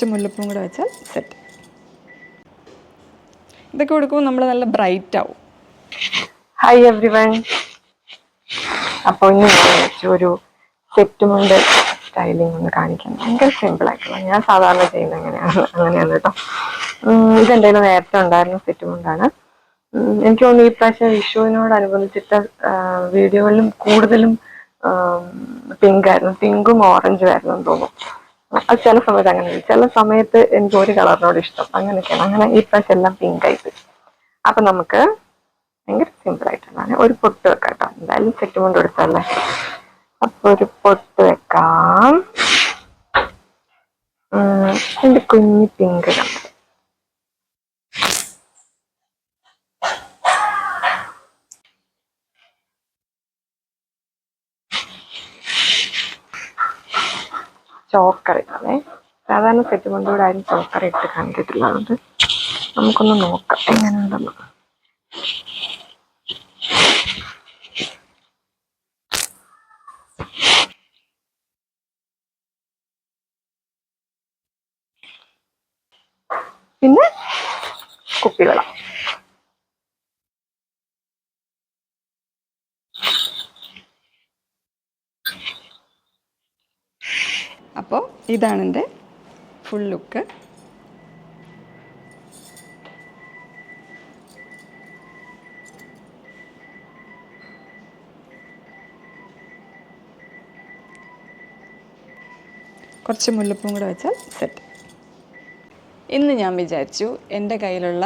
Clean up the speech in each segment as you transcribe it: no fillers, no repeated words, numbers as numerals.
കുറച്ച് മുല്ലപ്പൂവും കൂടെ വെച്ചാൽ സെറ്റ്. ഇതൊക്കെ കൊടുക്കുമ്പോൾ നമ്മൾ നല്ല ബ്രൈറ്റ് ആവും. Hi everyone. അപ്പോൾ ഇന്ന് ഞാൻ വെച്ചു ഒരു സെറ്റ് മുണ്ട് സ്റ്റൈലിംഗ് ഒന്ന് കാണിക്കാൻ. ഭയങ്കര സിമ്പിൾ ആയിട്ടുള്ള, ഞാൻ സാധാരണ ചെയ്യുന്നത് അങ്ങനെയാണ് കേട്ടോ. ഇതെന്തായാലും നേരത്തെ ഉണ്ടായിരുന്ന സെറ്റ് മുണ്ടാണ്. എനിക്ക് തോന്നുന്നു ഈ പ്രാവശ്യം വിഷുവിനോടനുബന്ധിച്ചിട്ട് വീഡിയോകളിലും കൂടുതലും പിങ്കും ഓറഞ്ചും ആയിരുന്നു എന്ന് തോന്നുന്നു. അത് ചില സമയത്ത് അങ്ങനെ, ചില സമയത്ത് എനിക്ക് ഒരു കളറിനോട് ഇഷ്ടം, അങ്ങനെയൊക്കെയാണ്. അങ്ങനെ ഈ പ്രാവശ്യം എല്ലാം പിങ്ക് ആയിട്ട്. അപ്പൊ നമുക്ക് ഭയങ്കര സിമ്പിൾ ആയിട്ടുള്ളതാണ്. ഒരു പൊട്ട് വെക്കാം കേട്ടോ, എന്തായാലും സെറ്റ് കൊണ്ട് കൊടുത്തല്ലേ. അപ്പൊ ഒരു പൊട്ട് വെക്കാം. എന്റെ കുഞ്ഞി പിങ്ക് കളർ. ചോക്കർ ഇടാതെ, സാധാരണ സെറ്റ് കൊണ്ടുകൂടെ ആരും ചോക്കർ ഇട്ട് കണ്ടിട്ടില്ല. അതുകൊണ്ട് നമുക്കൊന്ന് നോക്കാം എങ്ങനെയുണ്ടെന്ന്. പിന്നെ കുപ്പിവെള്ളം. അപ്പോൾ ഇതാണ് എൻ്റെ ഫുൾ ലുക്ക്. കുറച്ച് മുല്ലപ്പൂവും കൂടെ വെച്ചാൽ സെറ്റ്. ഇന്ന് ഞാൻ വിചാരിച്ചു എൻ്റെ കയ്യിലുള്ള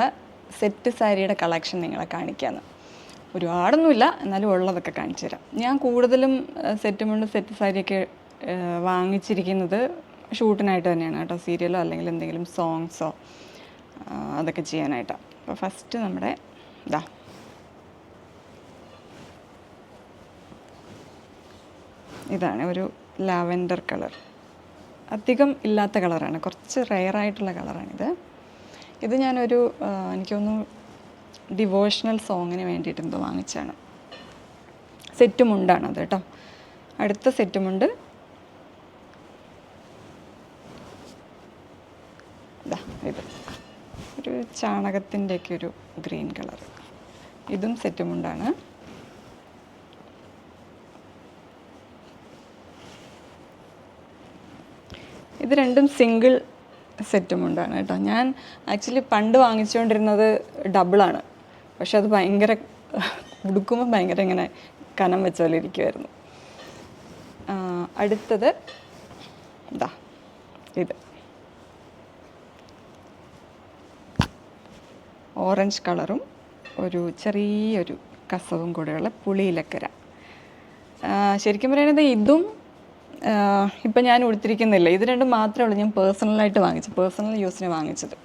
സെറ്റ് സാരിയുടെ കളക്ഷൻ നിങ്ങളെ കാണിക്കാമെന്ന്. ഒരുപാടൊന്നുമില്ല, എന്നാലും ഉള്ളതൊക്കെ കാണിച്ചു തരാം. ഞാൻ കൂടുതലും സെറ്റ് മുണ്ട് സെറ്റ് സാരിയൊക്കെ വാങ്ങിച്ചിരിക്കുന്നത് ഷൂട്ടിനായിട്ട് തന്നെയാണ് കേട്ടോ. സീരിയലോ അല്ലെങ്കിൽ എന്തെങ്കിലും സോങ്സോ അതൊക്കെ ചെയ്യാനായിട്ടാണ്. അപ്പോൾ ഫസ്റ്റ് നമ്മുടെ ഇതാണ് ഒരു ലാവൻഡർ കളർ. അധികം ഇല്ലാത്ത കളറാണ്, കുറച്ച് റെയറായിട്ടുള്ള കളറാണിത്. ഇത് ഞാനൊരു എനിക്കൊന്ന് ഡിവോഷണൽ സോങ്ങിന് വേണ്ടിയിട്ട് എന്തോ വാങ്ങിച്ചാണ്. സെറ്റ് മുണ്ടാണത് കേട്ടോ. അടുത്ത സെറ്റ് മുണ്ട് ഇത് ഒരു ചാണകത്തിൻ്റെയൊക്കെ ഒരു ഗ്രീൻ കളർ. ഇതും സെറ്റ് മുണ്ടാണ്. ഇത് രണ്ടും സിംഗിൾ സെറ്റ് മുണ്ടാണ് കേട്ടോ. ഞാൻ ആക്ച്വലി പണ്ട് വാങ്ങിച്ചുകൊണ്ടിരുന്നത് ഡബിളാണ്, പക്ഷെ അത് ഭയങ്കര ഉടുക്കുമ്പോൾ ഭയങ്കര ഇങ്ങനെ കനം വെച്ച പോലെ ഇരിക്കുമായിരുന്നു. അടുത്തത് ഇത് ഓറഞ്ച് കളറും ഒരു ചെറിയൊരു കസവും കൂടെയുള്ള പുളിയിലക്കര. ശരിക്കും പറയുന്നത് ഇതും ഇപ്പം ഞാൻ ഉടുത്തിരിക്കുന്നില്ല. ഇത് രണ്ടും മാത്രമേ ഉള്ളൂ ഞാൻ പേഴ്സണലായിട്ട് വാങ്ങിച്ചത്, പേഴ്സണൽ യൂസിന് വാങ്ങിച്ചത്.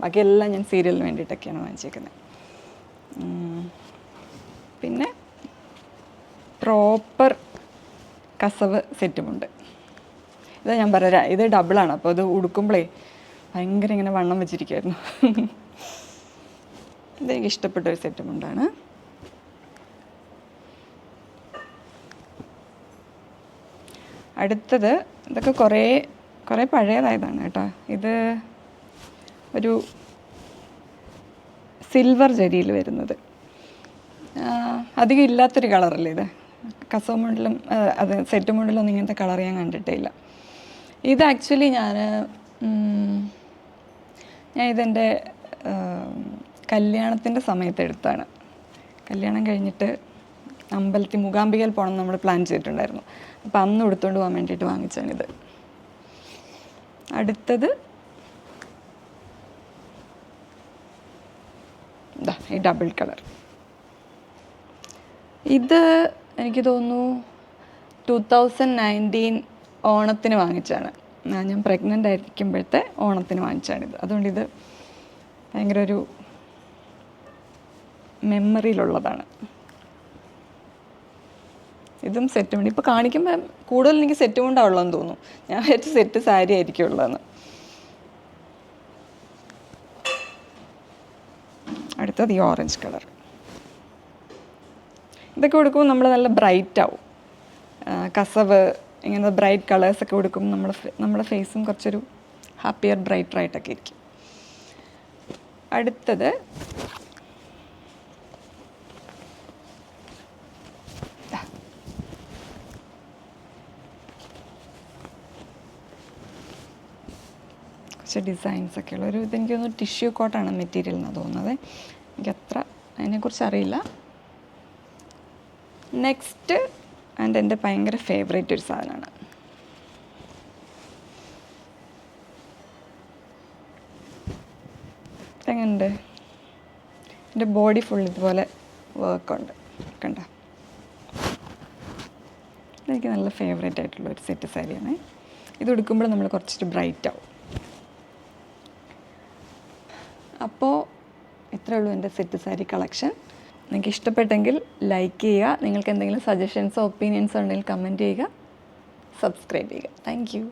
ബാക്കിയെല്ലാം ഞാൻ സീരിയലിന് വേണ്ടിയിട്ടൊക്കെയാണ് വാങ്ങിച്ചേക്കുന്നത്. പിന്നെ പ്രോപ്പർ കസവ് സെറ്റുമുണ്ട്. ഇതാ ഞാൻ പറയാം, ഇത് ഡബിളാണ്. അപ്പോൾ അത് ഉടുക്കുമ്പോഴേ ഭയങ്കര ഇങ്ങനെ വണ്ണം വെച്ചിരിക്കുമായിരുന്നു. ഇതെനിക്ക് ഇഷ്ടപ്പെട്ടൊരു സെറ്റുമുണ്ടാണ്. അടുത്തത് ഇതൊക്കെ കുറേ പഴയതായതാണ് കേട്ടോ. ഇത് ഒരു സിൽവർ ജരിയിൽ വരുന്നത്, അധികം ഇല്ലാത്തൊരു കളറല്ലേ ഇത്. കസവ് മുണ്ടിലും അത് സെറ്റ് മുണ്ടിലൊന്നും ഇങ്ങനത്തെ കളർ ഞാൻ കണ്ടിട്ടേ ഇല്ല. ഇത് ആക്ച്വലി ഞാൻ ഇതെൻ്റെ കല്യാണത്തിൻ്റെ സമയത്ത് എടുത്താണ്. കല്യാണം കഴിഞ്ഞിട്ട് അമ്പലത്തിൽ മൂകാംബികയിൽ പോകണം നമ്മൾ പ്ലാൻ ചെയ്തിട്ടുണ്ടായിരുന്നു. അപ്പം അന്ന് എടുത്തുകൊണ്ട് പോകാൻ വേണ്ടിയിട്ട് വാങ്ങിച്ചാണിത്. അടുത്തത് ഈ ഡബിൾ കളർ. ഇത് എനിക്ക് തോന്നുന്നു 2019 ഓണത്തിന് വാങ്ങിച്ചാണ്. ഞാൻ പ്രഗ്നൻ്റ് ആയിരിക്കുമ്പോഴത്തെ ഓണത്തിന് വാങ്ങിച്ചാണിത്. അതുകൊണ്ടിത് ഭയങ്കര ഒരു മെമ്മറിയിലുള്ളതാണ്. ഇതും സെറ്റ് മുണ്ട്. ഇപ്പോൾ കാണിക്കുമ്പോൾ കൂടുതൽ എനിക്ക് സെറ്റ് മുണ്ടാവുള്ളതെന്ന് തോന്നുന്നു. ഞാൻ വിചാരിച്ച സെറ്റ് സാരി ആയിരിക്കും ഉള്ളതെന്ന്. അടുത്തത് ഈ ഓറഞ്ച് കളർ. ഇതൊക്കെ കൊടുക്കുമ്പോൾ നമ്മൾ നല്ല ബ്രൈറ്റ് ആവും. കസവ് ഇങ്ങനത്തെ ബ്രൈറ്റ് കളേഴ്സൊക്കെ കൊടുക്കുമ്പോൾ നമ്മുടെ ഫേസും കുറച്ചൊരു ഹാപ്പിയർ ബ്രൈറ്റർ ആയിട്ടൊക്കെ ഇരിക്കും. അടുത്തത് കുറച്ച് ഡിസൈൻസ് ഒക്കെ ഉള്ള ഒരു ഇതെനിക്ക് തോന്നുന്നു ടിഷ്യൂ കോട്ടാണ് മെറ്റീരിയൽ എന്നാണ് തോന്നുന്നത്. എനിക്കത്ര അതിനെക്കുറിച്ച് അറിയില്ല. നെക്സ്റ്റ് ആൻഡ് എൻ്റെ ഭയങ്കര ഫേവറേറ്റ് ഒരു സാധനമാണ്. എങ്ങനെയുണ്ട്? എൻ്റെ ബോഡി ഫുൾ ഇതുപോലെ വർക്കുണ്ട്, കണ്ട. ഇതെനിക്ക് നല്ല ഫേവറേറ്റ് ആയിട്ടുള്ള ഒരു സെറ്റ് സാരിയാണ്. ഇത് ഉടുക്കുമ്പോൾ നമ്മൾ കുറച്ചിട്ട് ബ്രൈറ്റ് ആവും. അപ്പോൾ ഇത്രയേ ഉള്ളൂ എൻ്റെ സെറ്റ് സാരി കളക്ഷൻ. നിങ്ങൾക്ക് ഇഷ്ടപ്പെട്ടെങ്കിൽ ലൈക്ക് ചെയ്യുക. നിങ്ങൾക്ക് എന്തെങ്കിലും സജഷൻസോ ഒപ്പീനിയൻസോ ഉണ്ടെങ്കിൽ കമൻറ്റ് ചെയ്യുക, സബ്സ്ക്രൈബ് ചെയ്യുക. Thank you.